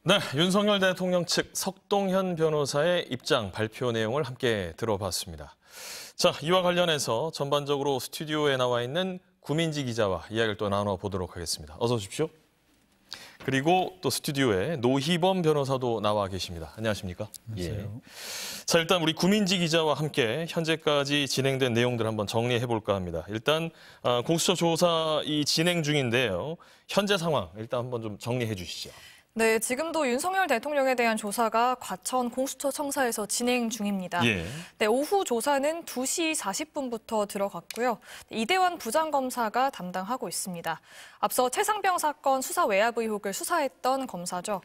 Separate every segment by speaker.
Speaker 1: 네, 윤석열 대통령 측 석동현 변호사의 입장 발표 내용을 함께 들어봤습니다. 자, 이와 관련해서 전반적으로 스튜디오에 나와 있는 구민지 기자와 이야기를 또 나눠보도록 하겠습니다. 어서 오십시오. 그리고 또 스튜디오에 노희범 변호사도 나와 계십니다. 안녕하십니까?
Speaker 2: 안녕하세요.
Speaker 1: 예. 자, 일단 우리 구민지 기자와 함께 현재까지 진행된 내용들 한번 정리해 볼까 합니다. 일단 공수처 조사 진행 중인데요. 현재 상황 일단 한번 좀 정리해 주시죠.
Speaker 2: 네, 지금도 윤석열 대통령에 대한 조사가 과천 공수처 청사에서 진행 중입니다.
Speaker 1: 예.
Speaker 2: 네, 오후 조사는 2시 40분부터 들어갔고요. 이대환 부장검사가 담당하고 있습니다. 앞서 최상병 사건 수사 외압 의혹을 수사했던 검사죠.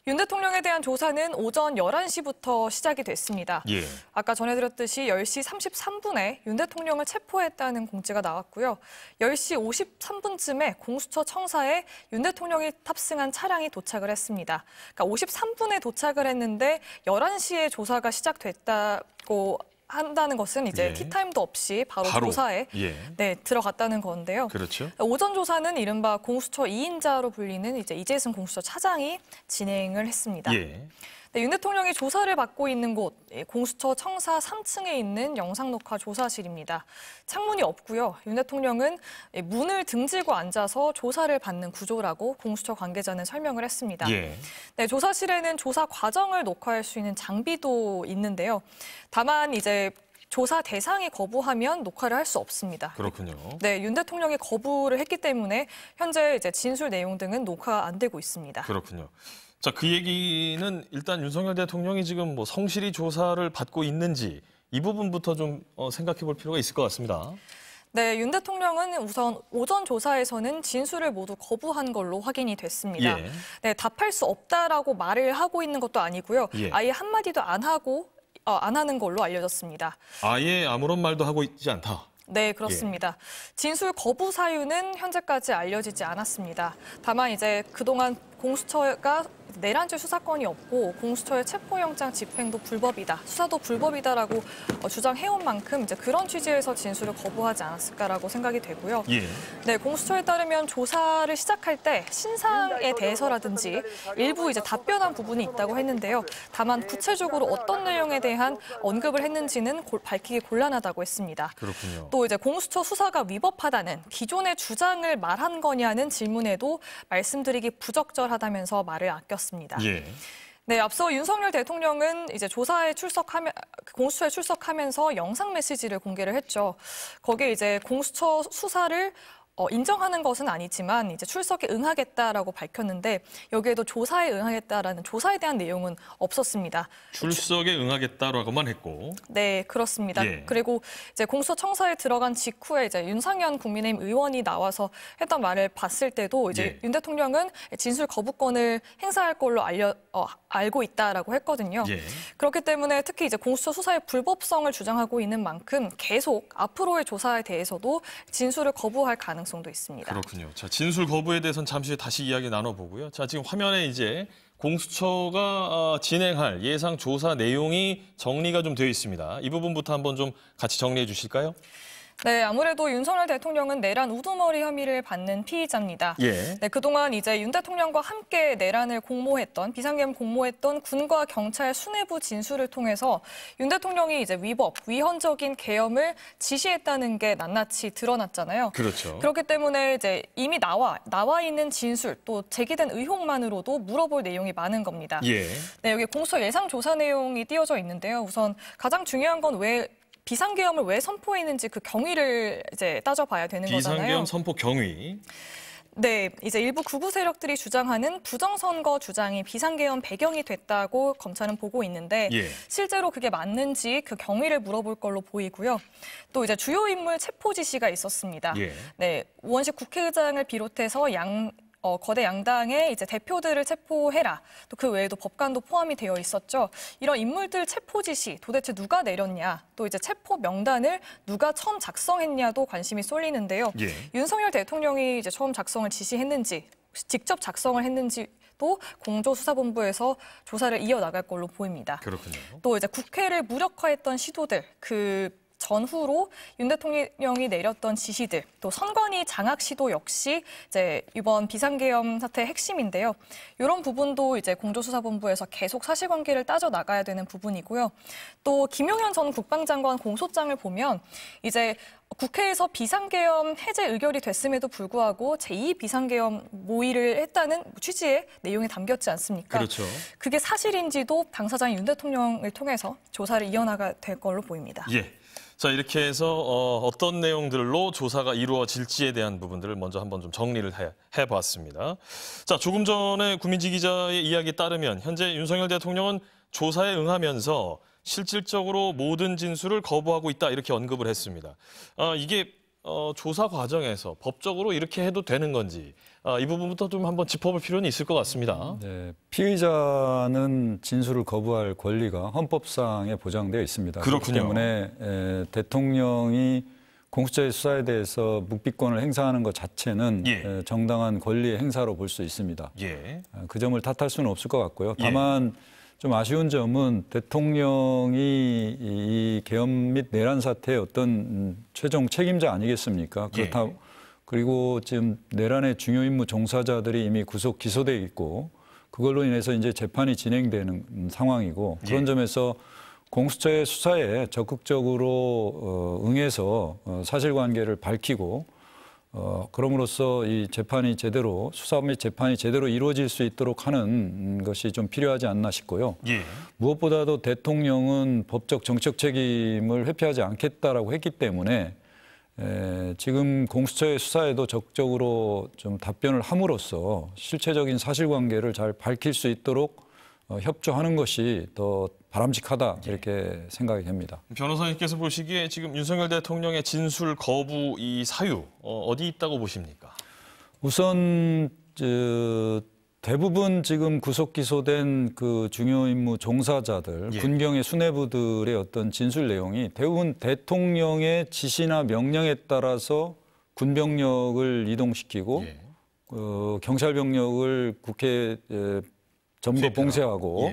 Speaker 2: 윤 대통령에 대한 조사는 오전 11시부터 시작이 됐습니다.
Speaker 1: 예.
Speaker 2: 아까 전해드렸듯이 10시 33분에 윤 대통령을 체포했다는 공지가 나왔고요. 10시 53분쯤에 공수처 청사에 윤 대통령이 탑승한 차량이 도착을 했습니다. 그러니까 53분에 도착을 했는데 11시에 조사가 시작됐다고 한다는 것은 이제
Speaker 1: 예.
Speaker 2: 티타임도 없이 바로 조사에
Speaker 1: 예.
Speaker 2: 들어갔다는 건데요.
Speaker 1: 그렇죠.
Speaker 2: 오전 조사는 이른바 공수처 2인자로 불리는 이제 이재승 공수처 차장이 진행을 했습니다.
Speaker 1: 예.
Speaker 2: 네, 윤 대통령이 조사를 받고 있는 곳, 공수처 청사 3층에 있는 영상녹화 조사실입니다. 창문이 없고요. 윤 대통령은 문을 등지고 앉아서 조사를 받는 구조라고 공수처 관계자는 설명을 했습니다.
Speaker 1: 예.
Speaker 2: 네, 조사실에는 조사 과정을 녹화할 수 있는 장비도 있는데요. 다만 이제 조사 대상이 거부하면 녹화를 할 수 없습니다.
Speaker 1: 그렇군요.
Speaker 2: 네, 윤 대통령이 거부를 했기 때문에 현재 이제 진술 내용 등은 녹화가 안 되고 있습니다.
Speaker 1: 그렇군요. 자, 그 얘기는 일단 윤석열 대통령이 지금 뭐 성실히 조사를 받고 있는지 이 부분부터 좀 생각해 볼 필요가 있을 것 같습니다.
Speaker 2: 네, 윤 대통령은 우선 오전 조사에서는 진술을 모두 거부한 걸로 확인이 됐습니다.
Speaker 1: 예.
Speaker 2: 네, 답할 수 없다라고 말을 하고 있는 것도 아니고요.
Speaker 1: 예.
Speaker 2: 아예 한마디도 안 하는 걸로 알려졌습니다.
Speaker 1: 아예 아무런 말도 하고 있지 않다.
Speaker 2: 네, 그렇습니다. 진술 거부 사유는 현재까지 알려지지 않았습니다. 다만 이제 그동안 공수처가 내란죄 수사권이 없고 공수처의 체포영장 집행도 불법이다, 수사도 불법이다라고 주장해온 만큼 이제 그런 취지에서 진술을 거부하지 않았을까라고 생각이 되고요.
Speaker 1: 예.
Speaker 2: 네, 공수처에 따르면 조사를 시작할 때 신상에 대해서라든지 일부 이제 답변한 부분이 있다고 했는데요. 다만 구체적으로 어떤 내용에 대한 언급을 했는지는 밝히기 곤란하다고 했습니다.
Speaker 1: 그렇군요.
Speaker 2: 또 이제 공수처 수사가 위법하다는 기존의 주장을 말한 거냐는 질문에도 말씀드리기 부적절하다면서 말을 아꼈습니다.
Speaker 1: 예.
Speaker 2: 네, 앞서 윤석열 대통령은 이제 공수처에 출석하면서 영상 메시지를 공개를 했죠. 거기에 이제 공수처 수사를 인정하는 것은 아니지만 이제 출석에 응하겠다라고 밝혔는데 여기에도 조사에 응하겠다라는 조사에 대한 내용은 없었습니다.
Speaker 1: 출석에 응하겠다라고만 했고.
Speaker 2: 네, 그렇습니다.
Speaker 1: 예.
Speaker 2: 그리고 이제 공수처 청사에 들어간 직후에 이제 윤상현 국민의힘 의원이 나와서 했던 말을 봤을 때도 이제
Speaker 1: 예.
Speaker 2: 윤 대통령은 진술 거부권을 행사할 걸로 알고 있다라고 했거든요.
Speaker 1: 예.
Speaker 2: 그렇기 때문에 특히 이제 공수처 수사의 불법성을 주장하고 있는 만큼 계속 앞으로의 조사에 대해서도 진술을 거부할 가능성도 있습니다.
Speaker 1: 그렇군요. 자, 진술 거부에 대해서는 잠시 다시 이야기 나눠보고요. 자, 지금 화면에 이제 공수처가 진행할 예상 조사 내용이 정리가 좀 되어 있습니다. 이 부분부터 한번 좀 같이 정리해 주실까요?
Speaker 2: 네, 아무래도 윤석열 대통령은 내란 우두머리 혐의를 받는 피의자입니다.
Speaker 1: 예.
Speaker 2: 네, 그동안 이제 윤 대통령과 함께 내란을 비상계엄 공모했던 군과 경찰 수뇌부 진술을 통해서 윤 대통령이 이제 위헌적인 계엄을 지시했다는 게 낱낱이 드러났잖아요.
Speaker 1: 그렇죠.
Speaker 2: 그렇기 때문에 이제 이미 나와 있는 진술 또 제기된 의혹만으로도 물어볼 내용이 많은 겁니다.
Speaker 1: 예.
Speaker 2: 네, 여기 공수처 예상 조사 내용이 띄어져 있는데요. 우선 가장 중요한 건 비상계엄을 왜 선포했는지 그 경위를 이제 따져봐야 되는 거잖아요.
Speaker 1: 비상계엄 선포 경위.
Speaker 2: 네, 이제 일부 극우 세력들이 주장하는 부정선거 주장이 비상계엄 배경이 됐다고 검찰은 보고 있는데
Speaker 1: 예.
Speaker 2: 실제로 그게 맞는지 그 경위를 물어볼 걸로 보이고요. 또 이제 주요 인물 체포 지시가 있었습니다.
Speaker 1: 예.
Speaker 2: 네, 우원식 국회의장을 비롯해서 거대 양당의 이제 대표들을 체포해라. 또 그 외에도 법관도 포함이 되어 있었죠. 이런 인물들 체포 지시 도대체 누가 내렸냐. 또 이제 체포 명단을 누가 처음 작성했냐도 관심이 쏠리는데요.
Speaker 1: 예.
Speaker 2: 윤석열 대통령이 이제 처음 작성을 지시했는지, 직접 작성을 했는지도 공조수사본부에서 조사를 이어나갈 걸로 보입니다.
Speaker 1: 그렇군요.
Speaker 2: 또 이제 국회를 무력화했던 시도들, 전후로 윤 대통령이 내렸던 지시들, 또 선관위 장악 시도 역시 이제 이번 비상계엄 사태의 핵심인데요. 이런 부분도 이제 공조수사본부에서 계속 사실관계를 따져 나가야 되는 부분이고요. 또 김용현 전 국방장관 공소장을 보면 이제 국회에서 비상계엄 해제 의결이 됐음에도 불구하고 제2 비상계엄 모의를 했다는 취지의 내용이 담겼지 않습니까?
Speaker 1: 그렇죠.
Speaker 2: 그게 사실인지도 당사자인 윤 대통령을 통해서 조사를 이어나가야 될 걸로 보입니다.
Speaker 1: 예. 자, 이렇게 해서 어떤 내용들로 조사가 이루어질지에 대한 부분들을 먼저 한번 좀 정리를 해봤습니다. 자, 조금 전에 구민지 기자의 이야기에 따르면 현재 윤석열 대통령은 조사에 응하면서 실질적으로 모든 진술을 거부하고 있다 이렇게 언급을 했습니다. 이게 조사 과정에서 법적으로 이렇게 해도 되는 건지 이 부분부터 좀 한번 짚어볼 필요는 있을 것 같습니다.
Speaker 3: 네, 피의자는 진술을 거부할 권리가 헌법상에 보장되어 있습니다.
Speaker 1: 그렇군요.
Speaker 3: 그렇기 때문에 대통령이 공수처의 수사에 대해서 묵비권을 행사하는 것 자체는 정당한 권리의 행사로 볼 수 있습니다.
Speaker 1: 예.
Speaker 3: 그 점을 탓할 수는 없을 것 같고요.
Speaker 1: 예.
Speaker 3: 다만 좀 아쉬운 점은 대통령이 이 계엄 및 내란 사태의 어떤 최종 책임자 아니겠습니까? 그렇다. 그리고 지금 내란의 중요 임무 종사자들이 이미 구속 기소돼 있고 그걸로 인해서 이제 재판이 진행되는 상황이고 그런 점에서 공수처의 수사에 적극적으로 응해서 사실관계를 밝히고 그럼으로써 이 재판이 제대로 수사 및 재판이 제대로 이루어질 수 있도록 하는 것이 좀 필요하지 않나 싶고요.
Speaker 1: 예.
Speaker 3: 무엇보다도 대통령은 법적 정책 책임을 회피하지 않겠다라고 했기 때문에 지금 공수처의 수사에도 적극적으로 좀 답변을 함으로써 실체적인 사실관계를 잘 밝힐 수 있도록 협조하는 것이 더 바람직하다 이렇게 생각이 됩니다.
Speaker 1: 변호사님께서 보시기에 지금 윤석열 대통령의 진술 거부 이 사유 어디 있다고 보십니까?
Speaker 3: 우선 대부분 지금 구속 기소된 그 중요 임무 종사자들, 군경의 수뇌부들의 어떤 진술 내용이 대부분 대통령의 지시나 명령에 따라서 군병력을 이동시키고 경찰 병력을 국회에 점거 봉쇄하고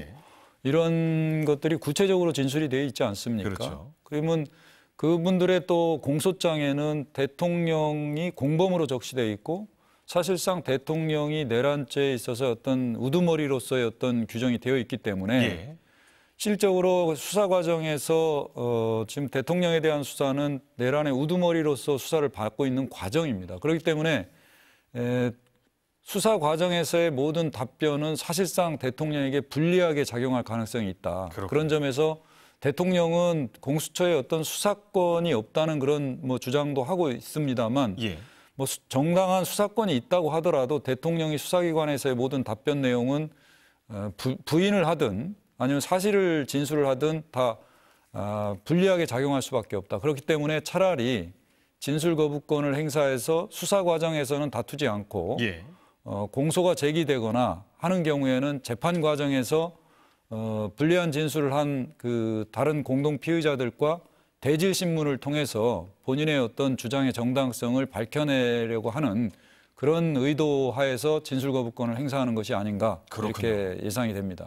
Speaker 3: 이런 것들이 구체적으로 진술이 되어 있지 않습니까?
Speaker 1: 그렇죠.
Speaker 3: 그러면 그분들의 또 공소장에는 대통령이 공범으로 적시되어 있고 사실상 대통령이 내란죄에 있어서 어떤 우두머리로서의 어떤 규정이 되어 있기 때문에 실적으로 수사 과정에서 지금 대통령에 대한 수사는 내란의 우두머리로서 수사를 받고 있는 과정입니다. 그렇기 때문에 수사 과정에서의 모든 답변은 사실상 대통령에게 불리하게 작용할 가능성이 있다.
Speaker 1: 그렇군요.
Speaker 3: 그런 점에서 대통령은 공수처에 어떤 수사권이 없다는 그런 주장도 하고 있습니다만 정당한 수사권이 있다고 하더라도 대통령이 수사기관에서의 모든 답변 내용은 부인을 하든 아니면 사실을 진술을 하든 다 불리하게 작용할 수밖에 없다. 그렇기 때문에 차라리 진술 거부권을 행사해서 수사 과정에서는 다투지 않고 공소가 제기되거나 하는 경우에는 재판 과정에서 불리한 진술을 한 그 다른 공동 피의자들과 대질 신문을 통해서 본인의 어떤 주장의 정당성을 밝혀내려고 하는 그런 의도 하에서 진술 거부권을 행사하는 것이 아닌가 이렇게 예상이 됩니다.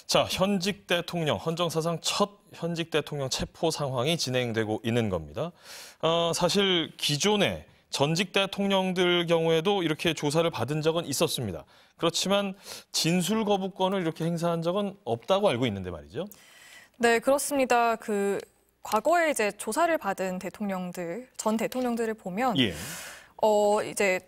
Speaker 1: 자, 현직 대통령, 헌정사상 첫 현직 대통령 체포 상황이 진행되고 있는 겁니다. 사실 기존에 전직 대통령들 경우에도 이렇게 조사를 받은 적은 있었습니다. 그렇지만 진술 거부권을 이렇게 행사한 적은 없다고 알고 있는데 말이죠.
Speaker 2: 네, 그렇습니다. 과거에 이제 조사를 받은 전 대통령들을 보면 이제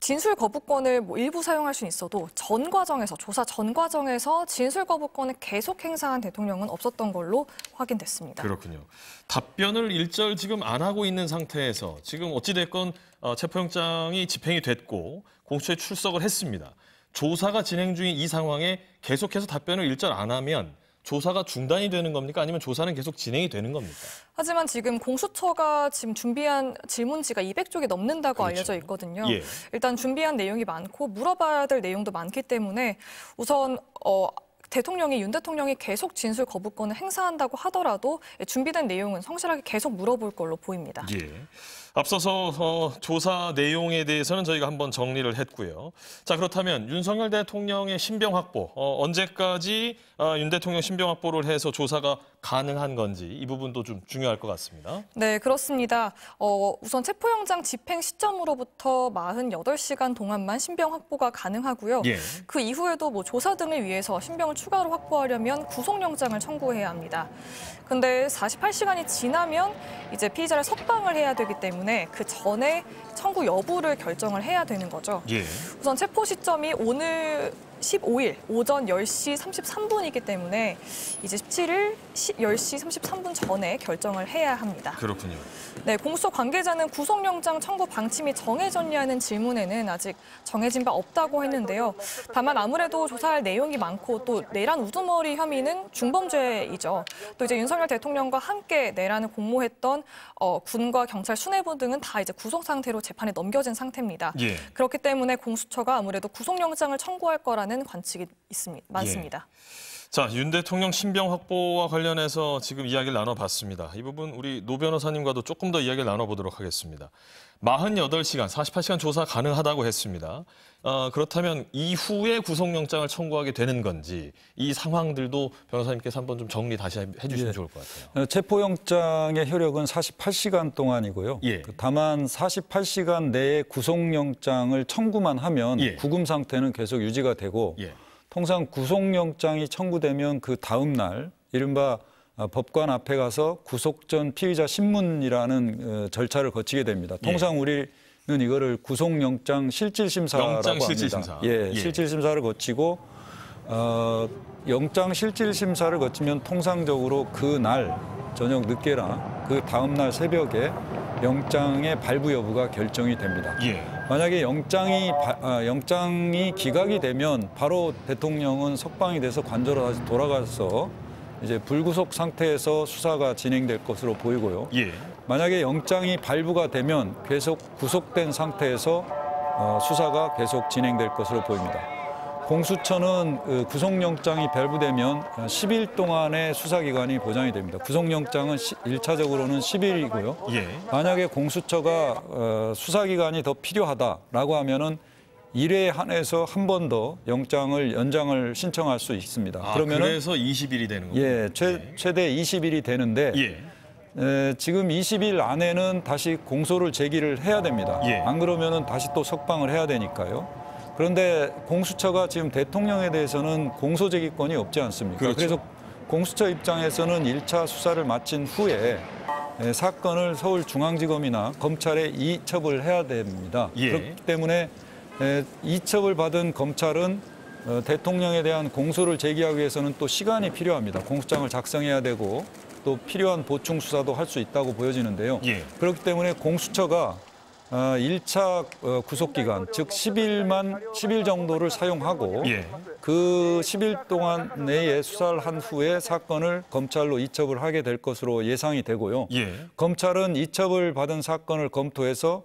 Speaker 2: 진술 거부권을 일부 사용할 수는 있어도 조사 전 과정에서 진술 거부권을 계속 행사한 대통령은 없었던 걸로 확인됐습니다.
Speaker 1: 그렇군요. 답변을 일절 지금 안 하고 있는 상태에서 지금 어찌됐건 체포영장이 집행이 됐고 공수처에 출석을 했습니다. 조사가 진행 중인 이 상황에 계속해서 답변을 일절 안 하면 조사가 중단이 되는 겁니까? 아니면 조사는 계속 진행이 되는 겁니까?
Speaker 2: 하지만 지금 공수처가 지금 준비한 질문지가 200쪽이 넘는다고 알려져 있거든요. 일단 준비한 내용이 많고 물어봐야 될 내용도 많기 때문에 우선 윤 대통령이 계속 진술 거부권을 행사한다고 하더라도 준비된 내용은 성실하게 계속 물어볼 걸로 보입니다.
Speaker 1: 앞서서 조사 내용에 대해서는 저희가 한번 정리를 했고요. 자, 그렇다면 윤석열 대통령의 신병 확보, 언제까지 윤 대통령 신병 확보를 해서 조사가 가능한 건지 이 부분도 좀 중요할 것 같습니다.
Speaker 2: 네, 그렇습니다. 우선 체포영장 집행 시점으로부터 48시간 동안만 신병 확보가 가능하고요.
Speaker 1: 예.
Speaker 2: 그 이후에도 뭐 조사 등을 위해서 신병을 추가로 확보하려면 구속영장을 청구해야 합니다. 근데 48시간이 지나면 이제 피의자를 석방을 해야 되기 때문에 그 전에 청구 여부를 결정을 해야 되는 거죠.
Speaker 1: 예.
Speaker 2: 우선 체포 시점이 오늘 15일 오전 10시 33분이기 때문에 이제 17일 10시 33분 전에 결정을 해야 합니다.
Speaker 1: 그렇군요.
Speaker 2: 네, 공수처 관계자는 구속영장 청구 방침이 정해졌냐는 질문에는 아직 정해진 바 없다고 했는데요. 다만 아무래도 조사할 내용이 많고 또 내란 우두머리 혐의는 중범죄이죠. 또 이제 윤석열 대통령과 함께 내란을 공모했던 군과 경찰 수뇌부 등은 다 이제 구속 상태로 재판에 넘겨진 상태입니다.
Speaker 1: 예.
Speaker 2: 그렇기 때문에 공수처가 아무래도 구속영장을 청구할 거라는 관측이 많습니다.
Speaker 1: 자, 윤 대통령 신병 확보와 관련해서 지금 이야기를 나눠봤습니다. 이 부분 우리 노 변호사님과도 조금 더 이야기를 나눠보도록 하겠습니다. 48시간, 48시간 조사 가능하다고 했습니다. 그렇다면 이후에 구속영장을 청구하게 되는 건지 이 상황들도 변호사님께서 한번 좀 정리 다시 해주시면 좋을 것 같아요.
Speaker 3: 체포영장의 효력은 48시간 동안이고요.
Speaker 1: 예.
Speaker 3: 다만 48시간 내에 구속영장을 청구만 하면
Speaker 1: 예.
Speaker 3: 구금 상태는 계속 유지가 되고
Speaker 1: 예.
Speaker 3: 통상 구속영장이 청구되면 그 다음 날 이른바 법관 앞에 가서 구속 전 피의자 신문이라는 절차를 거치게 됩니다. 통상 우리는 이거를 구속영장 실질심사라고
Speaker 1: 영장
Speaker 3: 합니다.
Speaker 1: 실질심사.
Speaker 3: 예, 실질심사를 거치고 영장 실질심사를 거치면 통상적으로 그 날 저녁 늦게나 그 다음 날 새벽에 영장의 발부 여부가 결정이 됩니다.
Speaker 1: 예.
Speaker 3: 만약에 영장이 기각이 되면 바로 대통령은 석방이 돼서 관저로 다시 돌아가서 이제 불구속 상태에서 수사가 진행될 것으로 보이고요.
Speaker 1: 예.
Speaker 3: 만약에 영장이 발부가 되면 계속 구속된 상태에서 수사가 계속 진행될 것으로 보입니다. 공수처는 구속영장이 발부되면 10일 동안의 수사기간이 보장이 됩니다. 구속영장은 1차적으로는 10일이고요.
Speaker 1: 예.
Speaker 3: 만약에 공수처가 수사기간이 더 필요하다라고 하면은 1회에 한해서 한 번 더 영장을 연장을 신청할 수 있습니다. 그러면은
Speaker 1: 그래서 20일이 되는 거군요.
Speaker 3: 예, 최대 20일이 되는데 지금 20일 안에는 다시 공소를 제기를 해야 됩니다.
Speaker 1: 예.
Speaker 3: 안 그러면은 다시 또 석방을 해야 되니까요. 그런데 공수처가 지금 대통령에 대해서는 공소 제기권이 없지 않습니까?
Speaker 1: 그렇죠.
Speaker 3: 그래서 공수처 입장에서는 1차 수사를 마친 후에 사건을 서울중앙지검이나 검찰에 이첩을 해야 됩니다.
Speaker 1: 예.
Speaker 3: 그렇기 때문에 이첩을 받은 검찰은 대통령에 대한 공소를 제기하기 위해서는 또 시간이 필요합니다. 공소장을 작성해야 되고 또 필요한 보충 수사도 할 수 있다고 보여지는데요.
Speaker 1: 예.
Speaker 3: 그렇기 때문에 공수처가 1차 구속기간, 즉 10일 정도를 사용하고
Speaker 1: 예.
Speaker 3: 그 10일 동안 내에 수사를 한 후에 사건을 검찰로 이첩을 하게 될 것으로 예상이 되고요.
Speaker 1: 예.
Speaker 3: 검찰은 이첩을 받은 사건을 검토해서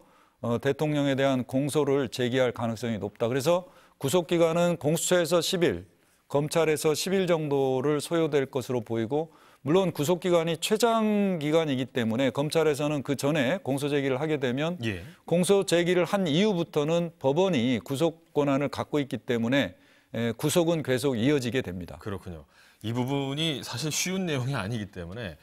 Speaker 3: 대통령에 대한 공소를 제기할 가능성이 높다. 그래서 구속기간은 공수처에서 10일, 검찰에서 10일 정도를 소요될 것으로 보이고 물론 구속기간이 최장 기간이기 때문에 검찰에서는 그 전에 공소 제기를 하게 되면 공소 제기를 한 이후부터는 법원이 구속 권한을 갖고 있기 때문에 구속은 계속 이어지게 됩니다.
Speaker 1: 그렇군요. 이 부분이 사실 쉬운 내용이 아니기 때문에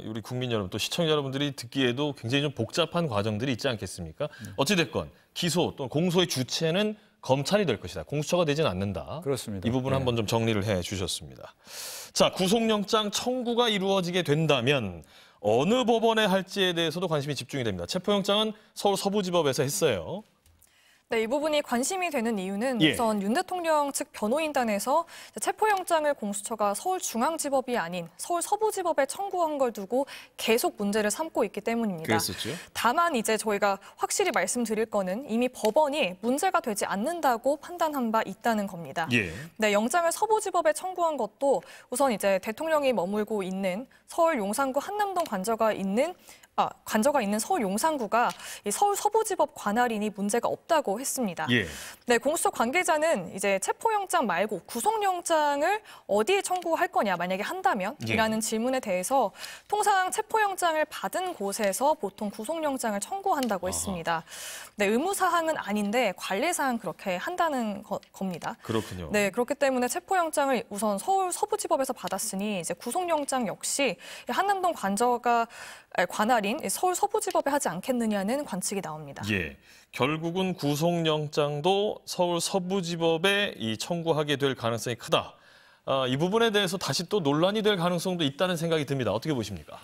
Speaker 1: 우리 국민 여러분 또 시청자 여러분들이 듣기에도 굉장히 좀 복잡한 과정들이 있지 않겠습니까? 어찌됐건 기소 또 공소의 주체는 검찰이 될 것이다. 공수처가 되지는 않는다.
Speaker 3: 그렇습니다.
Speaker 1: 이 부분 한번 좀 정리를 해 주셨습니다. 자, 구속영장 청구가 이루어지게 된다면 어느 법원에 할지에 대해서도 관심이 집중이 됩니다. 체포영장은 서울 서부지법에서 했어요.
Speaker 2: 네, 이 부분이 관심이 되는 이유는
Speaker 1: 예.
Speaker 2: 우선 윤 대통령 측 변호인단에서 체포영장을 공수처가 서울중앙지법이 아닌 서울 서부지법에 청구한 걸 두고 계속 문제를 삼고 있기 때문입니다.
Speaker 1: 그랬었죠.
Speaker 2: 다만 이제 저희가 확실히 말씀드릴 거는 이미 법원이 문제가 되지 않는다고 판단한 바 있다는 겁니다.
Speaker 1: 예.
Speaker 2: 네, 영장을 서부지법에 청구한 것도 우선 이제 대통령이 머물고 있는 서울 용산구 한남동 관저가 있는 서울 용산구가 이 서울 서부지법 관할이니 문제가 없다고 한다고 했습니다.
Speaker 1: 예.
Speaker 2: 네, 공수처 관계자는 이제 체포영장 말고 구속영장을 어디에 청구할 거냐, 만약에 한다면?
Speaker 1: 예.
Speaker 2: 이라는 질문에 대해서 통상 체포영장을 받은 곳에서 보통 구속영장을 청구한다고 했습니다. 네, 의무사항은 아닌데 관례상 그렇게 한다는 겁니다.
Speaker 1: 그렇군요.
Speaker 2: 네, 그렇기 때문에 체포영장을 우선 서울 서부지법에서 받았으니 이제 구속영장 역시 한남동 관할인 서울 서부지법에 하지 않겠느냐는 관측이 나옵니다.
Speaker 1: 예. 결국은 구속영장도 서울 서부지법에 청구하게 될 가능성이 크다. 이 부분에 대해서 다시 또 논란이 될 가능성도 있다는 생각이 듭니다. 어떻게 보십니까?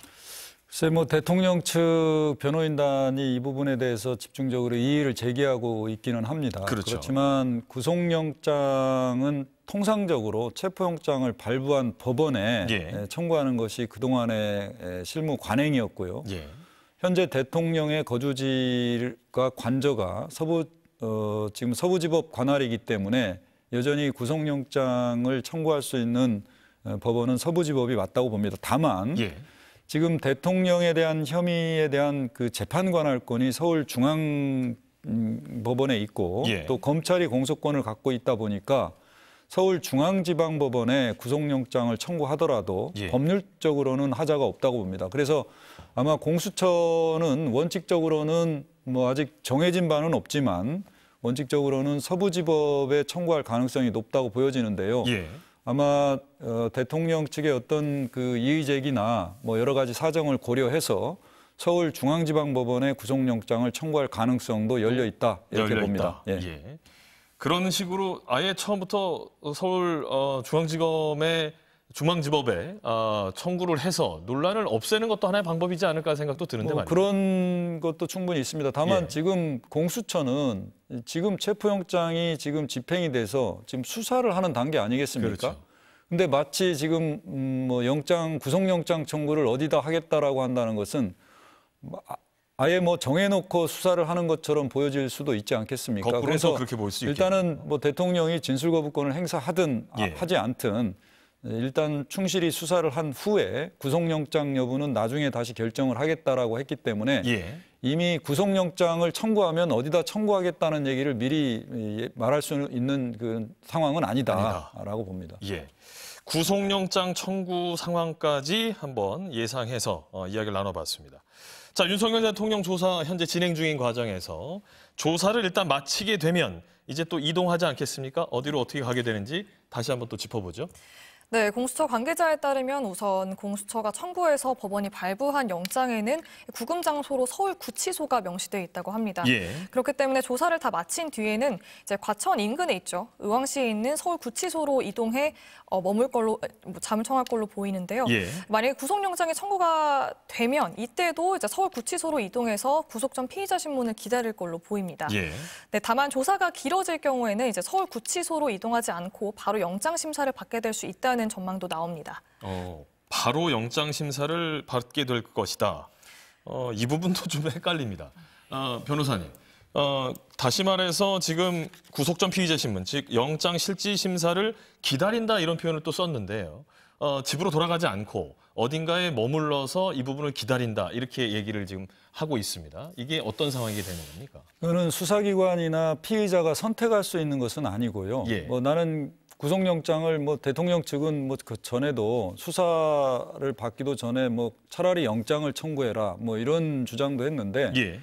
Speaker 3: 글쎄 뭐 대통령 측 변호인단이 이 부분에 대해서 집중적으로 이의를 제기하고 있기는 합니다.
Speaker 1: 그렇죠.
Speaker 3: 그렇지만 구속영장은 통상적으로 체포영장을 발부한 법원에
Speaker 1: 예.
Speaker 3: 청구하는 것이 그동안의 실무 관행이었고요.
Speaker 1: 예.
Speaker 3: 현재 대통령의 거주지가 관저가 지금 서부지법 관할이기 때문에 여전히 구속영장을 청구할 수 있는 법원은 서부지법이 맞다고 봅니다. 다만
Speaker 1: 예.
Speaker 3: 지금 대통령에 대한 혐의에 대한 그 재판 관할권이 서울중앙법원에 있고
Speaker 1: 예.
Speaker 3: 또 검찰이 공소권을 갖고 있다 보니까 서울중앙지방법원에 구속영장을 청구하더라도
Speaker 1: 예.
Speaker 3: 법률적으로는 하자가 없다고 봅니다. 그래서 아마 공수처는 원칙적으로는 뭐 아직 정해진 바는 없지만 원칙적으로는 서부지법에 청구할 가능성이 높다고 보여지는데요.
Speaker 1: 예.
Speaker 3: 아마 대통령 측의 어떤 그 이의 제기나 뭐 여러 가지 사정을 고려해서 서울중앙지방법원에 구속영장을 청구할 가능성도 열려 있다 이렇게 봅니다.
Speaker 1: 예. 예. 그런 식으로 아예 처음부터 서울 중앙지법에 청구를 해서 논란을 없애는 것도 하나의 방법이지 않을까 생각도 드는데 말이죠.
Speaker 3: 그런 것도 충분히 있습니다. 다만
Speaker 1: 예.
Speaker 3: 지금 공수처는 지금 체포영장이 지금 집행이 돼서 지금 수사를 하는 단계 아니겠습니까?
Speaker 1: 그렇죠.
Speaker 3: 근데 마치 지금 뭐 구속영장 청구를 어디다 하겠다라고 한다는 것은 아예 뭐 정해놓고 수사를 하는 것처럼 보여질 수도 있지 않겠습니까?
Speaker 1: 그래서 그렇게 보일 수
Speaker 3: 일단은 뭐 대통령이 진술거부권을 행사하든
Speaker 1: 예.
Speaker 3: 하지 않든 일단 충실히 수사를 한 후에 구속영장 여부는 나중에 다시 결정을 하겠다라고 했기 때문에
Speaker 1: 예.
Speaker 3: 이미 구속영장을 청구하면 어디다 청구하겠다는 얘기를 미리 말할 수 있는 그 상황은 아니다라고 봅니다.
Speaker 1: 예. 구속영장 청구 상황까지 한번 예상해서 이야기를 나눠봤습니다. 자, 윤석열 대통령 조사 현재 진행 중인 과정에서 조사를 일단 마치게 되면 이제 또 이동하지 않겠습니까? 어디로 어떻게 가게 되는지 다시 한번 또 짚어보죠.
Speaker 2: 네, 공수처 관계자에 따르면 우선 공수처가 청구해서 법원이 발부한 영장에는 구금 장소로 서울 구치소가 명시되어 있다고 합니다.
Speaker 1: 예.
Speaker 2: 그렇기 때문에 조사를 다 마친 뒤에는 이제 과천 인근에 있죠. 의왕시에 있는 서울 구치소로 이동해 잠을 청할 걸로 보이는데요.
Speaker 1: 예.
Speaker 2: 만약에 구속영장이 청구가 되면 이때도 이제 서울 구치소로 이동해서 구속 전 피의자 신문을 기다릴 걸로 보입니다.
Speaker 1: 예.
Speaker 2: 네, 다만 조사가 길어질 경우에는 이제 서울 구치소로 이동하지 않고 바로 영장 심사를 받게 될 수 있다는 전망도 나옵니다.
Speaker 1: 바로 영장 심사를 받게 될 것이다. 이 부분도 좀 헷갈립니다. 변호사님, 다시 말해서 지금 구속 전 피의자 신문, 즉 영장 실질 심사를 기다린다 이런 표현을 또 썼는데요. 집으로 돌아가지 않고 어딘가에 머물러서 이 부분을 기다린다 이렇게 얘기를 지금 하고 있습니다. 이게 어떤 상황이 되는 겁니까?
Speaker 3: 그거는 수사기관이나 피의자가 선택할 수 있는 것은 아니고요.
Speaker 1: 예.
Speaker 3: 나는 구속영장을 대통령 측은 그 전에도 수사를 받기도 전에 차라리 영장을 청구해라 이런 주장도 했는데
Speaker 1: 예.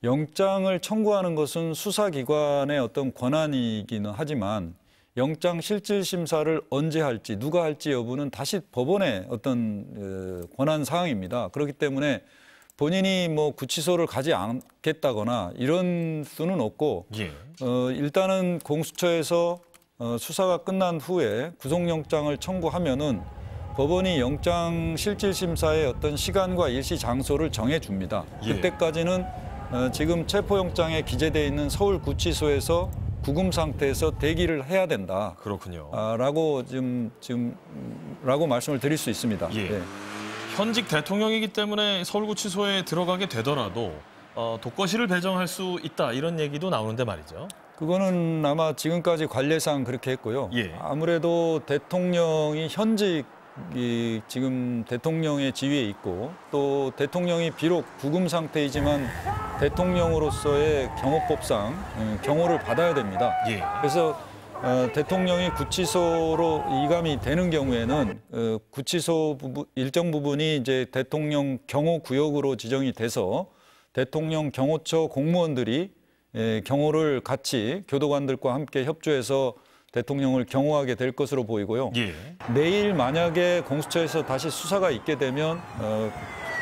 Speaker 3: 영장을 청구하는 것은 수사기관의 어떤 권한이기는 하지만 영장 실질 심사를 언제 할지 누가 할지 여부는 다시 법원의 어떤 권한 사항입니다. 그렇기 때문에 본인이 구치소를 가지 않겠다거나 이런 수는 없고
Speaker 1: 예.
Speaker 3: 일단은 공수처에서 수사가 끝난 후에 구속영장을 청구하면은 법원이 영장 실질 심사의 어떤 시간과 일시 장소를 정해줍니다.
Speaker 1: 예.
Speaker 3: 그때까지는 지금 체포영장에 기재되어 있는 서울 구치소에서 구금 상태에서 대기를 해야 된다.
Speaker 1: 그렇군요.
Speaker 3: 라고 라고 말씀을 드릴 수 있습니다.
Speaker 1: 예.
Speaker 3: 네.
Speaker 1: 현직 대통령이기 때문에 서울구치소에 들어가게 되더라도 독거실을 배정할 수 있다 이런 얘기도 나오는데 말이죠.
Speaker 3: 그거는 아마 지금까지 관례상 그렇게 했고요.
Speaker 1: 예.
Speaker 3: 아무래도 대통령이 현직 지금 대통령의 지위에 있고 또 대통령이 비록 구금 상태이지만 대통령으로서의 경호법상 경호를 받아야 됩니다.
Speaker 1: 예.
Speaker 3: 그래서 대통령이 구치소로 이감이 되는 경우에는 구치소 일정 부분이 이제 대통령 경호 구역으로 지정이 돼서 대통령 경호처 공무원들이 경호를 같이 교도관들과 함께 협조해서 대통령을 경호하게 될 것으로 보이고요.
Speaker 1: 예.
Speaker 3: 내일 만약에 공수처에서 다시 수사가 있게 되면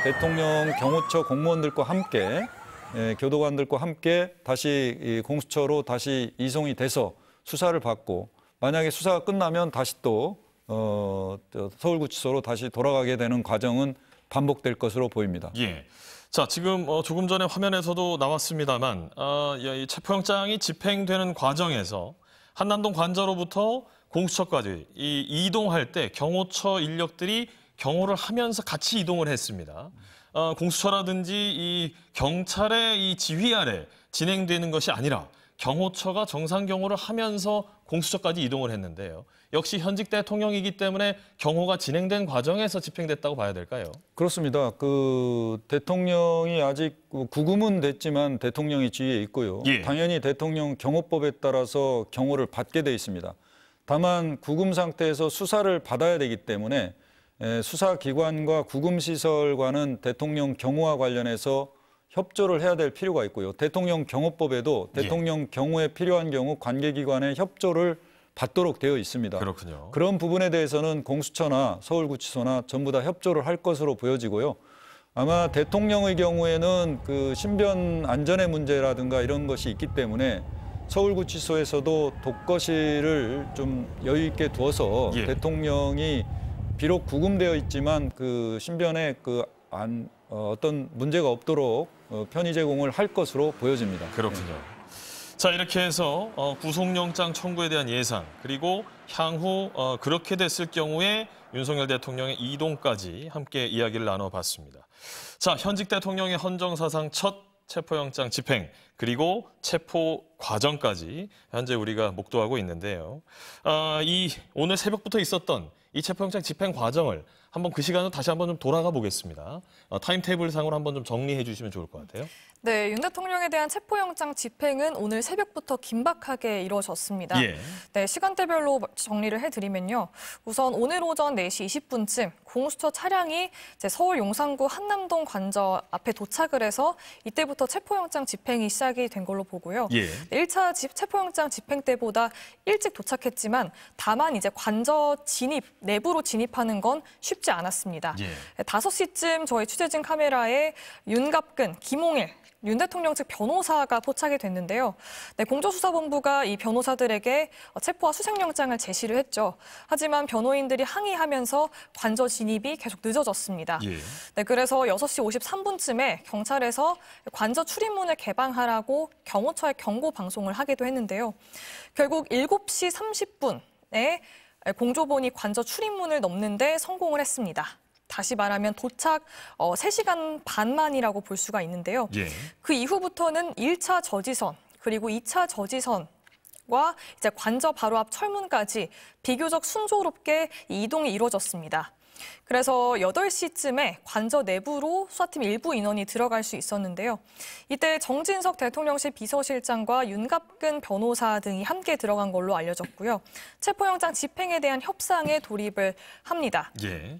Speaker 3: 대통령 경호처 공무원들과 함께 교도관들과 함께 다시 이 공수처로 다시 이송이 돼서 수사를 받고 만약에 수사가 끝나면 다시 또 서울구치소로 다시 돌아가게 되는 과정은 반복될 것으로 보입니다.
Speaker 1: 예. 자, 지금 조금 전에 화면에서도 나왔습니다만 이 체포영장이 집행되는 과정에서 한남동 관저로부터 공수처까지 이동할 때 경호처 인력들이 경호를 하면서 같이 이동을 했습니다. 공수처라든지 이 경찰의 이 지휘 아래 진행되는 것이 아니라 경호처가 정상 경호를 하면서 공수처까지 이동을 했는데요. 역시 현직 대통령이기 때문에 경호가 진행된 과정에서 집행됐다고 봐야 될까요?
Speaker 3: 그렇습니다. 그 대통령이 아직 구금은 됐지만 대통령이 지위에 있고요.
Speaker 1: 예.
Speaker 3: 당연히 대통령 경호법에 따라서 경호를 받게 돼 있습니다. 다만 구금 상태에서 수사를 받아야 되기 때문에 수사기관과 구금시설과는 대통령 경호와 관련해서 협조를 해야 될 필요가 있고요. 대통령 경호법에도 대통령 경호에 필요한 경우 관계기관의 협조를 받도록 되어 있습니다.
Speaker 1: 그렇군요.
Speaker 3: 그런 부분에 대해서는 공수처나 서울구치소나 전부 다 협조를 할 것으로 보여지고요. 아마 대통령의 경우에는 그 신변 안전의 문제라든가 이런 것이 있기 때문에 서울구치소에서도 독거실을 좀 여유 있게 두어서 대통령이 비록 구금되어 있지만 그 신변에 어떤 문제가 없도록 편의 제공을 할 것으로 보여집니다.
Speaker 1: 그렇군요. 자, 이렇게 해서 구속영장 청구에 대한 예상 그리고 향후 그렇게 됐을 경우에 윤석열 대통령의 이동까지 함께 이야기를 나눠봤습니다. 자, 현직 대통령의 헌정사상 첫 체포영장 집행 그리고 체포 과정까지 현재 우리가 목도하고 있는데요. 오늘 새벽부터 있었던 이 체포영장 집행 과정을 한번 그 시간으로 다시 한번 좀 돌아가 보겠습니다. 타임테이블 상으로 한번 좀 정리해 주시면 좋을 것 같아요.
Speaker 2: 네, 윤 대통령에 대한 체포영장 집행은 오늘 새벽부터 긴박하게 이뤄졌습니다.
Speaker 1: 예.
Speaker 2: 네, 시간대별로 정리를 해드리면요. 우선 오늘 오전 4시 20분쯤 공수처 차량이 이제 서울 용산구 한남동 관저 앞에 도착을 해서 이때부터 체포영장 집행이 시작이 된 걸로 보고요.
Speaker 1: 예.
Speaker 2: 1차 체포영장 집행 때보다 일찍 도착했지만 다만 이제 관저 내부로 진입하는 건 쉽지 않았습니다.
Speaker 1: 예.
Speaker 2: 5시쯤 저희 취재진 카메라에 윤갑근, 김홍일 윤 대통령 측 변호사가 포착이 됐는데요. 네, 공조수사본부가 이 변호사들에게 체포와 수색영장을 제시를 했죠. 하지만 변호인들이 항의하면서 관저 진입이 계속 늦어졌습니다.
Speaker 1: 예.
Speaker 2: 네, 그래서 6시 53분쯤에 경찰에서 관저 출입문을 개방하라고 경호처에 경고 방송을 하기도 했는데요. 결국 7시 30분에 공조본이 관저 출입문을 넘는데 성공을 했습니다. 다시 말하면 도착 3시간 반 만이라고 볼 수가 있는데요.
Speaker 1: 예.
Speaker 2: 그 이후부터는 1차 저지선 그리고 2차 저지선과 이제 관저 바로 앞 철문까지 비교적 순조롭게 이동이 이루어졌습니다. 그래서 8시쯤에 관저 내부로 수사팀 일부 인원이 들어갈 수 있었는데요. 이때 정진석 대통령실 비서실장과 윤갑근 변호사 등이 함께 들어간 걸로 알려졌고요. 체포영장 집행에 대한 협상에 돌입을 합니다.
Speaker 1: 예.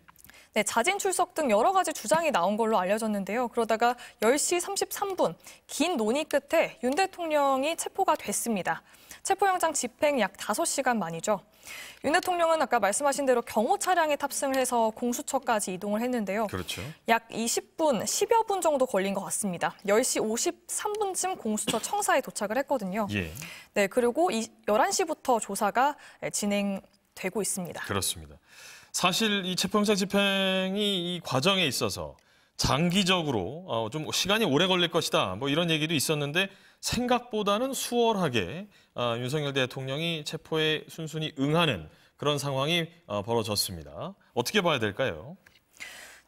Speaker 2: 네, 자진 출석 등 여러 가지 주장이 나온 걸로 알려졌는데요. 그러다가 10시 33분 긴 논의 끝에 윤 대통령이 체포가 됐습니다. 체포영장 집행 약 5시간 만이죠. 윤 대통령은 아까 말씀하신 대로 경호 차량에 탑승을 해서 공수처까지 이동을 했는데요.
Speaker 1: 그렇죠.
Speaker 2: 약 20분, 10여 분 정도 걸린 것 같습니다. 10시 53분쯤 공수처 청사에 도착을 했거든요.
Speaker 1: 예.
Speaker 2: 네, 그리고 11시부터 조사가 진행되고 있습니다.
Speaker 1: 그렇습니다. 사실 이 체포영장 집행이 이 과정에 있어서 장기적으로 좀 시간이 오래 걸릴 것이다. 뭐 이런 얘기도 있었는데 생각보다는 수월하게 윤석열 대통령이 체포에 순순히 응하는 그런 상황이 벌어졌습니다. 어떻게 봐야 될까요?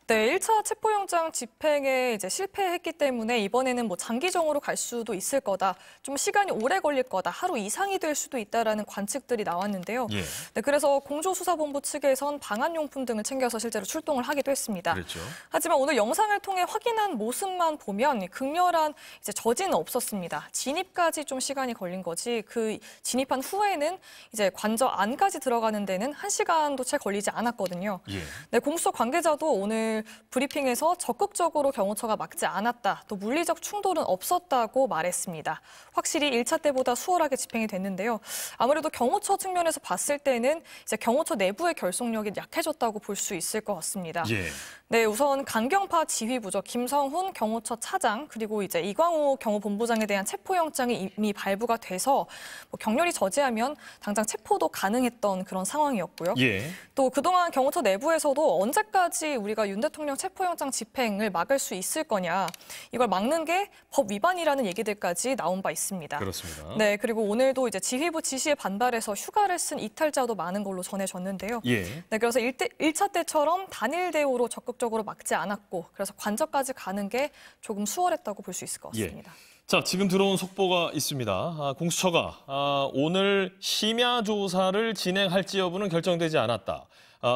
Speaker 2: 네, 1차 체포영장 집행에 이제 실패했기 때문에 이번에는 뭐 장기정으로 갈 수도 있을 거다. 좀 시간이 오래 걸릴 거다. 하루 이상이 될 수도 있다라는 관측들이 나왔는데요.
Speaker 1: 예.
Speaker 2: 네, 그래서 공조수사본부 측에선 방한용품 등을 챙겨서 실제로 출동을 하기도 했습니다.
Speaker 1: 그렇죠.
Speaker 2: 하지만 오늘 영상을 통해 확인한 모습만 보면 극렬한 이제 저지는 없었습니다. 진입까지 좀 시간이 걸린 거지 그 진입한 후에는 이제 관저 안까지 들어가는 데는 1시간도 채 걸리지 않았거든요.
Speaker 1: 예.
Speaker 2: 네, 공수처 관계자도 오늘 브리핑에서 적극적으로 경호처가 막지 않았다. 또 물리적 충돌은 없었다고 말했습니다. 확실히 1차 때보다 수월하게 집행이 됐는데요. 아무래도 경호처 측면에서 봤을 때는 이제 경호처 내부의 결속력이 약해졌다고 볼 수 있을 것 같습니다.
Speaker 1: 예.
Speaker 2: 네, 우선 강경파 지휘부죠. 김성훈 경호처 차장 그리고 이제 이광호 경호본부장에 대한 체포영장이 이미 발부가 돼서 뭐 격렬히 저지하면 당장 체포도 가능했던 그런 상황이었고요.
Speaker 1: 예.
Speaker 2: 또 그동안 경호처 내부에서도 언제까지 우리가 윤 대통령 체포영장 집행을 막을 수 있을 거냐. 이걸 막는 게 법 위반이라는 얘기들까지 나온 바 있습니다.
Speaker 1: 그렇습니다.
Speaker 2: 네, 그리고 오늘도 이제 지휘부 지시에 반발해서 휴가를 쓴 이탈자도 많은 걸로 전해졌는데요.
Speaker 1: 예.
Speaker 2: 네, 그래서 1차 때처럼 단일 대우로 적극적으로 막지 않았고 그래서 관저까지 가는 게 조금 수월했다고 볼 수 있을 것 같습니다.
Speaker 1: 자, 지금 들어온 속보가 있습니다. 공수처가 오늘 심야 조사를 진행할지 여부는 결정되지 않았다.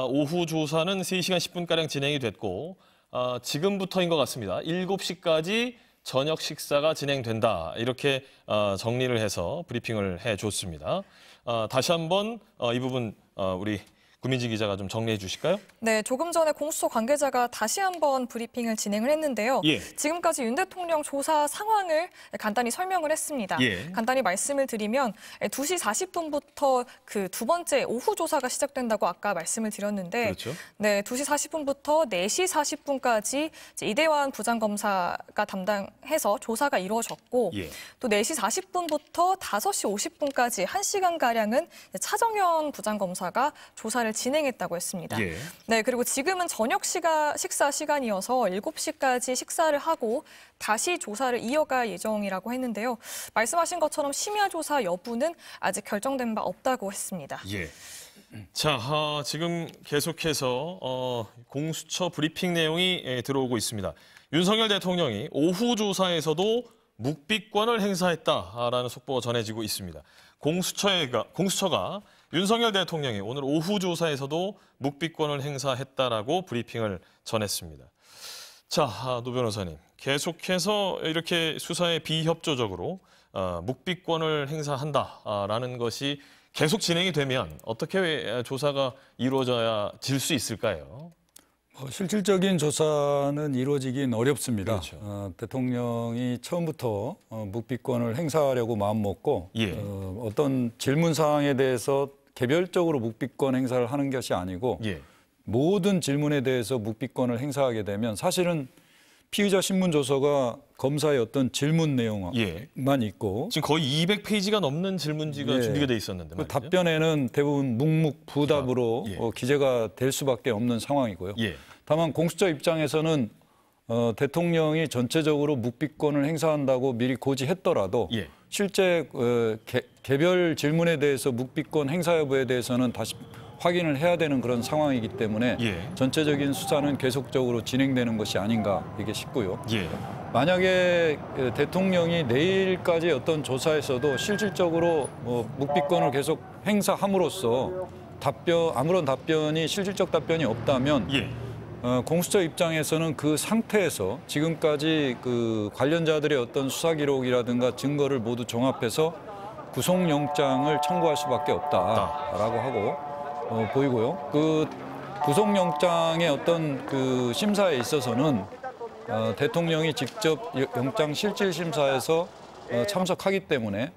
Speaker 1: 오후 조사는 3시간 10분가량 진행이 됐고 지금부터인 것 같습니다. 7시까지 저녁 식사가 진행된다. 이렇게 정리를 해서 브리핑을 해줬습니다. 다시 한번 이 부분 우리 구민지 기자가 좀 정리해 주실까요?
Speaker 2: 네, 조금 전에 공수처 관계자가 다시 한번 브리핑을 진행을 했는데요.
Speaker 1: 예.
Speaker 2: 지금까지 윤 대통령 조사 상황을 간단히 설명을 했습니다.
Speaker 1: 예.
Speaker 2: 간단히 말씀을 드리면 2시 40분부터 그 두 번째 오후 조사가 시작된다고 아까 말씀을 드렸는데
Speaker 1: 그렇죠.
Speaker 2: 네, 2시 40분부터 4시 40분까지 이대환 부장검사가 담당해서 조사가 이루어졌고
Speaker 1: 예.
Speaker 2: 또 4시 40분부터 5시 50분까지 1시간가량은 차정현 부장검사가 조사를 진행했다고 했습니다.
Speaker 1: 예.
Speaker 2: 네, 그리고 지금은 저녁 식사 시간이어서 7시까지 식사를 하고 다시 조사를 이어갈 예정이라고 했는데요. 말씀하신 것처럼 심야 조사 여부는 아직 결정된 바 없다고 했습니다.
Speaker 1: 예. 자, 지금 계속해서 공수처 브리핑 내용이 들어오고 있습니다. 윤석열 대통령이 오후 조사에서도 묵비권을 행사했다라는 속보가 전해지고 있습니다. 공수처가 윤석열 대통령이 오늘 오후 조사에서도 묵비권을 행사했다라고 브리핑을 전했습니다. 자, 노 변호사님, 계속해서 이렇게 수사에 비협조적으로 묵비권을 행사한다라는 것이 계속 진행이 되면 어떻게 조사가 이루어져야 질 수 있을까요?
Speaker 3: 실질적인 조사는 이루어지긴 어렵습니다.
Speaker 1: 그렇죠.
Speaker 3: 대통령이 처음부터 묵비권을 행사하려고 마음먹고
Speaker 1: 예.
Speaker 3: 어떤 질문 사항에 대해서 개별적으로 묵비권 행사를 하는 것이 아니고
Speaker 1: 예.
Speaker 3: 모든 질문에 대해서 묵비권을 행사하게 되면 사실은 피의자 신문조서가 검사의 어떤 질문 내용만
Speaker 1: 예.
Speaker 3: 있고
Speaker 1: 지금 거의 200페이지가 넘는 질문지가
Speaker 3: 예.
Speaker 1: 준비가 돼 있었는데
Speaker 3: 그
Speaker 1: 말이죠.
Speaker 3: 답변에는 대부분 묵묵부답으로
Speaker 1: 예.
Speaker 3: 기재가 될 수밖에 없는 상황이고요.
Speaker 1: 예.
Speaker 3: 다만 공수처 입장에서는 대통령이 전체적으로 묵비권을 행사한다고 미리 고지했더라도
Speaker 1: 예.
Speaker 3: 실제 개별 질문에 대해서 묵비권 행사 여부에 대해서는 다시 확인을 해야 되는 그런 상황이기 때문에
Speaker 1: 예.
Speaker 3: 전체적인 수사는 계속적으로 진행되는 것이 아닌가 이게 싶고요.
Speaker 1: 예.
Speaker 3: 만약에 대통령이 내일까지 어떤 조사에서도 실질적으로 묵비권을 계속 행사함으로써 아무런 답변이 실질적 답변이 없다면
Speaker 1: 예.
Speaker 3: 공수처 입장에서는 그 상태에서 지금까지 그 관련자들의 어떤 수사 기록이라든가 증거를 모두 종합해서 구속영장을 청구할 수밖에 없다라고 하고 보이고요. 그 구속영장의 어떤 그 심사에 있어서는 대통령이 직접 영장 실질 심사에서 참석하기 때문에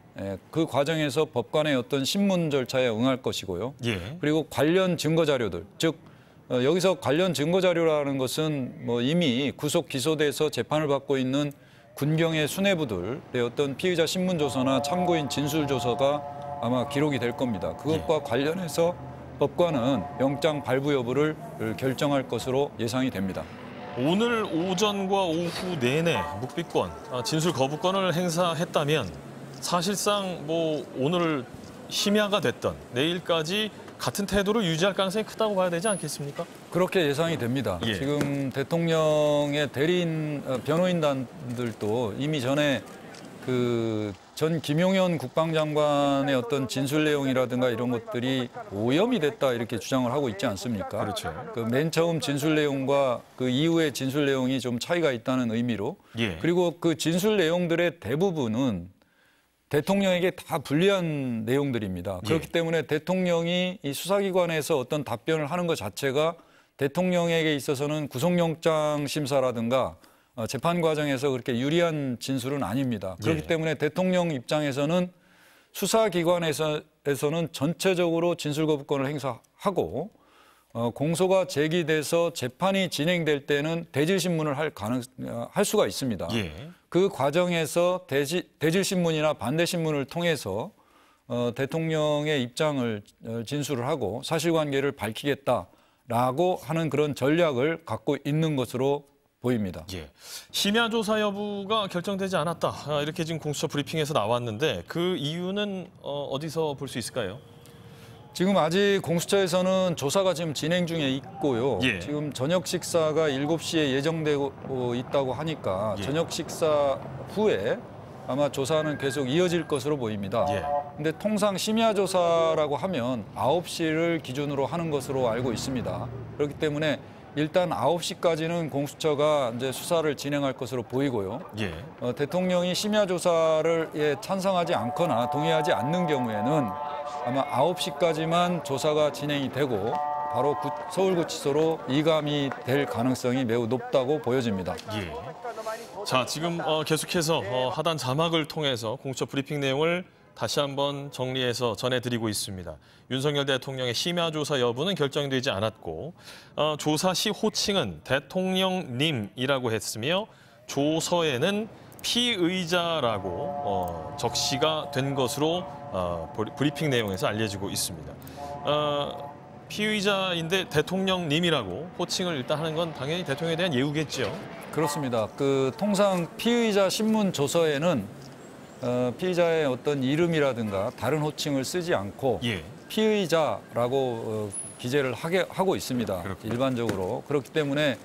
Speaker 3: 그 과정에서 법관의 어떤 신문 절차에 응할 것이고요.
Speaker 1: 예.
Speaker 3: 그리고 관련 증거 자료들, 즉 여기서 관련 증거 자료라는 것은 이미 구속 기소돼서 재판을 받고 있는 군경의 수뇌부들의 어떤 피의자 신문 조서나 참고인 진술 조서가 아마 기록이 될 겁니다. 그것과 관련해서 법관은 영장 발부 여부를 결정할 것으로 예상이 됩니다.
Speaker 1: 오늘 오전과 오후 내내 묵비권, 진술 거부권을 행사했다면 사실상 오늘 심야가 됐던 내일까지 같은 태도를 유지할 가능성이 크다고 봐야 되지 않겠습니까?
Speaker 3: 그렇게 예상이 됩니다.
Speaker 1: 예.
Speaker 3: 지금 대통령의 대리인 변호인단들도 이미 전에 그 전 김용현 국방장관의 어떤 진술 내용이라든가 이런 것들이 오염이 됐다 이렇게 주장을 하고 있지 않습니까?
Speaker 1: 그렇죠.
Speaker 3: 그 맨 처음 진술 내용과 그 이후의 진술 내용이 좀 차이가 있다는 의미로
Speaker 1: 예.
Speaker 3: 그리고 그 진술 내용들의 대부분은 대통령에게 다 불리한 내용들입니다. 그렇기
Speaker 1: 예.
Speaker 3: 때문에 대통령이 이 수사기관에서 어떤 답변을 하는 것 자체가 대통령에게 있어서는 구속영장 심사라든가 재판 과정에서 그렇게 유리한 진술은 아닙니다. 그렇기
Speaker 1: 예.
Speaker 3: 때문에 대통령 입장에서는 수사기관에서는 전체적으로 진술거부권을 행사하고 공소가 제기돼서 재판이 진행될 때는 대질신문을 할 수가 있습니다.
Speaker 1: 예.
Speaker 3: 그 과정에서 대질신문이나 반대신문을 통해서 대통령의 입장을 진술을 하고 사실관계를 밝히겠다라고 하는 그런 전략을 갖고 있는 것으로 보입니다.
Speaker 1: 예. 심야 조사 여부가 결정되지 않았다. 이렇게 지금 공수처 브리핑에서 나왔는데 그 이유는 어디서 볼 수 있을까요?
Speaker 3: 지금 아직 공수처에서는 조사가 지금 진행 중에 있고요.
Speaker 1: 예.
Speaker 3: 지금 저녁 식사가 7시에 예정되고 있다고 하니까
Speaker 1: 예.
Speaker 3: 저녁 식사 후에 아마 조사는 계속 이어질 것으로 보입니다.
Speaker 1: 예.
Speaker 3: 근데 통상 심야 조사라고 하면 9시를 기준으로 하는 것으로 알고 있습니다. 그렇기 때문에 일단 9시까지는 공수처가 이제 수사를 진행할 것으로 보이고요.
Speaker 1: 예.
Speaker 3: 대통령이 심야 조사를 찬성하지 않거나 동의하지 않는 경우에는 아마 9시까지만 조사가 진행이 되고 바로 서울구치소로 이감이 될 가능성이 매우 높다고 보여집니다.
Speaker 1: 예. 자, 지금 계속해서 하단 자막을 통해서 공수처 브리핑 내용을 다시 한번 정리해서 전해드리고 있습니다. 윤석열 대통령의 심야 조사 여부는 결정되지 않았고 조사 시 호칭은 대통령님이라고 했으며 조서에는 피의자라고 적시가 된 것으로 브리핑 내용에서 알려지고 있습니다. 피의자인데 대통령님이라고 호칭을 일단 하는 건 당연히 대통령에 대한 예우겠죠.
Speaker 3: 그렇습니다. 그 통상 피의자 신문 조서에는 피의자의 어떤 이름이라든가 다른 호칭을 쓰지 않고
Speaker 1: 예.
Speaker 3: 피의자라고 기재를 하고 있습니다.
Speaker 1: 그렇군요.
Speaker 3: 일반적으로. 그렇기 때문에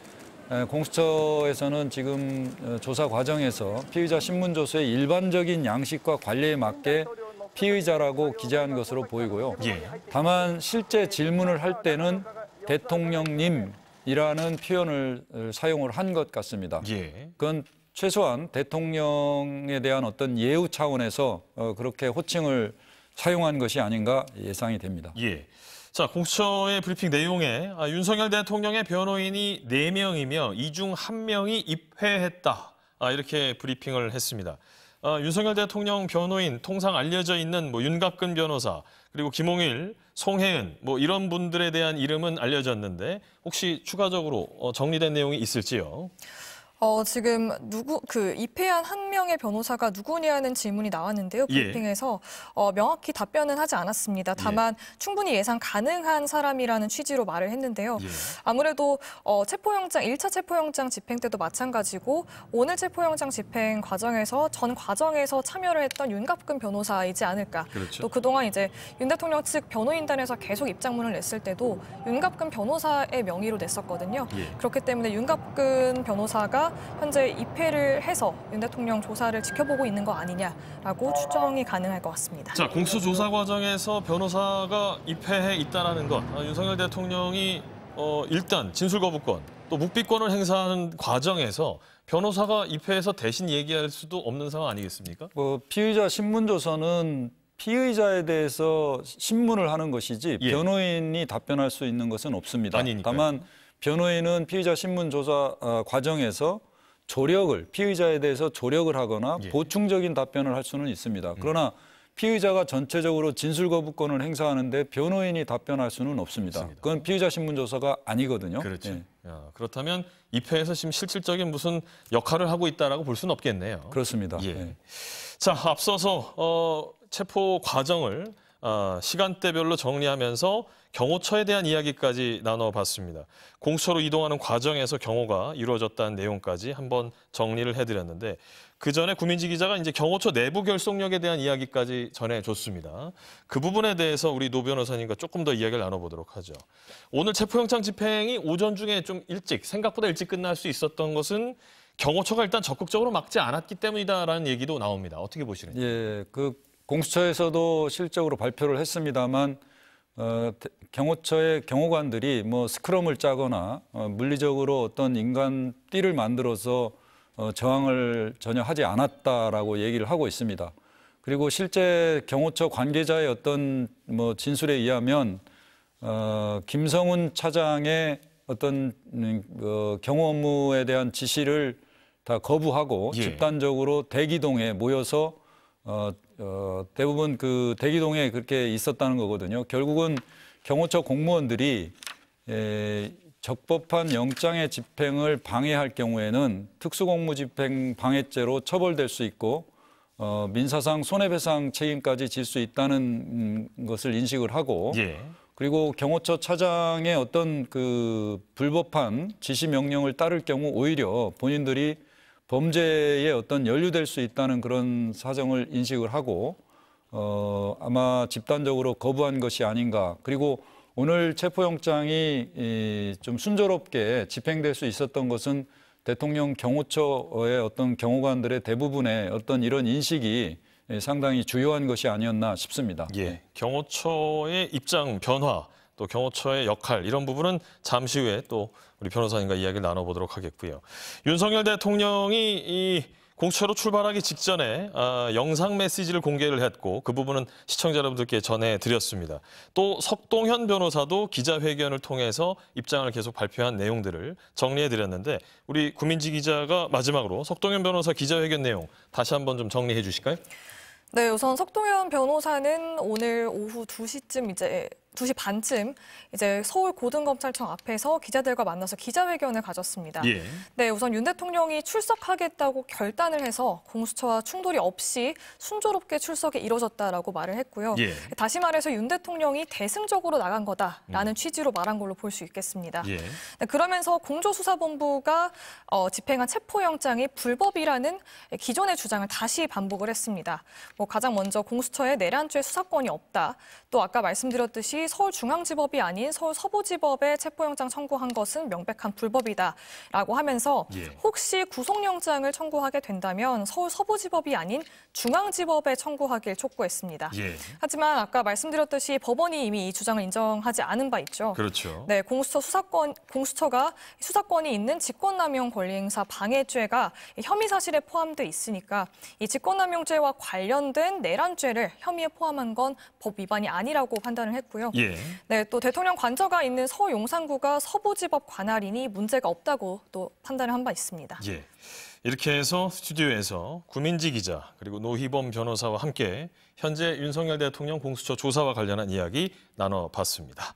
Speaker 3: 공수처에서는 지금 조사 과정에서 피의자 신문 조서의 일반적인 양식과 관례에 맞게 피의자라고 기재한 것으로 보이고요.
Speaker 1: 예.
Speaker 3: 다만 실제 질문을 할 때는 대통령님이라는 표현을 사용을 한 것 같습니다.
Speaker 1: 예.
Speaker 3: 그건 최소한 대통령에 대한 어떤 예우 차원에서 그렇게 호칭을 사용한 것이 아닌가 예상이 됩니다.
Speaker 1: 예. 자, 공수처의 브리핑 내용에 윤석열 대통령의 변호인이 4명이며 이 중 1명이 입회했다. 이렇게 브리핑을 했습니다. 윤석열 대통령 변호인 통상 알려져 있는 윤갑근 변호사 그리고 김홍일, 송혜은 이런 분들에 대한 이름은 알려졌는데 혹시 추가적으로 정리된 내용이 있을지요?
Speaker 2: 지금 입회한 한 명의 변호사가 누구냐는 질문이 나왔는데요. 브리핑에서 명확히 답변은 하지 않았습니다. 다만 충분히 예상 가능한 사람이라는 취지로 말을 했는데요. 아무래도 1차 체포영장 집행 때도 마찬가지고 오늘 체포영장 집행 과정에서 전 과정에서 참여를 했던 윤갑근 변호사이지 않을까.
Speaker 1: 그렇죠.
Speaker 2: 또 그동안 이제 윤 대통령 측 변호인단에서 계속 입장문을 냈을 때도 윤갑근 변호사의 명의로 냈었거든요. 그렇기 때문에 윤갑근 변호사가 현재 입회를 해서 윤 대통령 조사를 지켜보고 있는 거 아니냐라고 추정이 가능할 것 같습니다.
Speaker 1: 자, 공수 조사 과정에서 변호사가 입회해 있다는 것, 윤석열 대통령이 일단 진술 거부권, 또 묵비권을 행사하는 과정에서 변호사가 입회해서 대신 얘기할 수도 없는 상황 아니겠습니까?
Speaker 3: 피의자 신문 조서는 피의자에 대해서 신문을 하는 것이지 변호인이 답변할 수 있는 것은 없습니다.
Speaker 1: 아니니까요.
Speaker 3: 다만 변호인은 피의자 신문 조사 과정에서 피의자에 대해서 조력을 하거나 보충적인 답변을 할 수는 있습니다. 그러나 피의자가 전체적으로 진술 거부권을 행사하는데 변호인이 답변할 수는 없습니다. 그건 피의자 신문 조사가 아니거든요.
Speaker 1: 그렇죠. 그렇다면 입회에서 지금 실질적인 무슨 역할을 하고 있다라고 볼 수는 없겠네요.
Speaker 3: 그렇습니다.
Speaker 1: 자, 앞서서 체포 과정을 시간대별로 정리하면서 경호처에 대한 이야기까지 나눠봤습니다. 공수처로 이동하는 과정에서 경호가 이루어졌다는 내용까지 한번 정리를 해드렸는데 그 전에 구민지 기자가 이제 경호처 내부 결속력에 대한 이야기까지 전해줬습니다. 그 부분에 대해서 우리 노 변호사님과 조금 더 이야기를 나눠보도록 하죠. 오늘 체포영장 집행이 오전 중에 좀 생각보다 일찍 끝날 수 있었던 것은 경호처가 일단 적극적으로 막지 않았기 때문이다라는 얘기도 나옵니다. 어떻게 보시는지?
Speaker 3: 예, 그 공수처에서도 실적으로 발표를 했습니다만 경호처의 경호관들이 뭐 스크럼을 짜거나 물리적으로 어떤 인간 띠를 만들어서 저항을 전혀 하지 않았다라고 얘기를 하고 있습니다. 그리고 실제 경호처 관계자의 어떤 뭐 진술에 의하면 김성훈 차장의 어떤 경호 업무에 대한 지시를 다 거부하고
Speaker 1: 예.
Speaker 3: 집단적으로 대기동에 모여서 대부분 그 대기동에 그렇게 있었다는 거거든요. 결국은 경호처 공무원들이 적법한 영장의 집행을 방해할 경우에는 특수공무집행 방해죄로 처벌될 수 있고 민사상 손해배상 책임까지 질 수 있다는 것을 인식을 하고
Speaker 1: 예.
Speaker 3: 그리고 경호처 차장의 어떤 그 불법한 지시 명령을 따를 경우 오히려 본인들이 범죄에 어떤 연루될 수 있다는 그런 사정을 인식을 하고 아마 집단적으로 거부한 것이 아닌가. 그리고 오늘 체포영장이 좀 순조롭게 집행될 수 있었던 것은 대통령 경호처의 어떤 경호관들의 대부분의 어떤 이런 인식이 상당히 주요한 것이 아니었나 싶습니다.
Speaker 1: 예, 경호처의 입장 변화, 또 경호처의 역할 이런 부분은 잠시 후에 또 우리 변호사님과 이야기를 나눠보도록 하겠고요. 윤석열 대통령이 이 공수처로 출발하기 직전에 영상 메시지를 공개를 했고 그 부분은 시청자 여러분들께 전해드렸습니다. 또 석동현 변호사도 기자회견을 통해서 입장을 계속 발표한 내용들을 정리해드렸는데 우리 구민지 기자가 마지막으로 석동현 변호사 기자회견 내용 다시 한번 좀 정리해 주실까요?
Speaker 2: 네, 우선 석동현 변호사는 오늘 오후 2시 반쯤 이제 서울 고등검찰청 앞에서 기자들과 만나서 기자회견을 가졌습니다.
Speaker 1: 예.
Speaker 2: 네, 우선 윤 대통령이 출석하겠다고 결단을 해서 공수처와 충돌이 없이 순조롭게 출석이 이뤄졌다라고 말을 했고요.
Speaker 1: 예.
Speaker 2: 다시 말해서 윤 대통령이 대승적으로 나간 거다라는 취지로 말한 걸로 볼 수 있겠습니다.
Speaker 1: 예.
Speaker 2: 네, 그러면서 공조수사본부가 집행한 체포영장이 불법이라는 기존의 주장을 다시 반복을 했습니다. 가장 먼저 공수처에 내란죄 수사권이 없다. 또 아까 말씀드렸듯이 서울중앙지법이 아닌 서울서부지법에 체포영장 청구한 것은 명백한 불법이다라고 하면서
Speaker 1: 예.
Speaker 2: 혹시 구속영장을 청구하게 된다면 서울서부지법이 아닌 중앙지법에 청구하길 촉구했습니다.
Speaker 1: 예.
Speaker 2: 하지만 아까 말씀드렸듯이 법원이 이미 이 주장을 인정하지 않은 바 있죠.
Speaker 1: 그렇죠.
Speaker 2: 네, 공수처가 수사권이 있는 직권남용 권리행사 방해죄가 혐의 사실에 포함돼 있으니까 이 직권남용죄와 관련된 내란죄를 혐의에 포함한 건 법 위반이 아니라고 판단을 했고요.
Speaker 1: 예.
Speaker 2: 네, 또 대통령 관저가 있는 서울 용산구가 서부지법 관할이니 문제가 없다고 또 판단을 한 바 있습니다.
Speaker 1: 예. 이렇게 해서 스튜디오에서 구민지 기자 그리고 노희범 변호사와 함께 현재 윤석열 대통령 공수처 조사와 관련한 이야기 나눠봤습니다.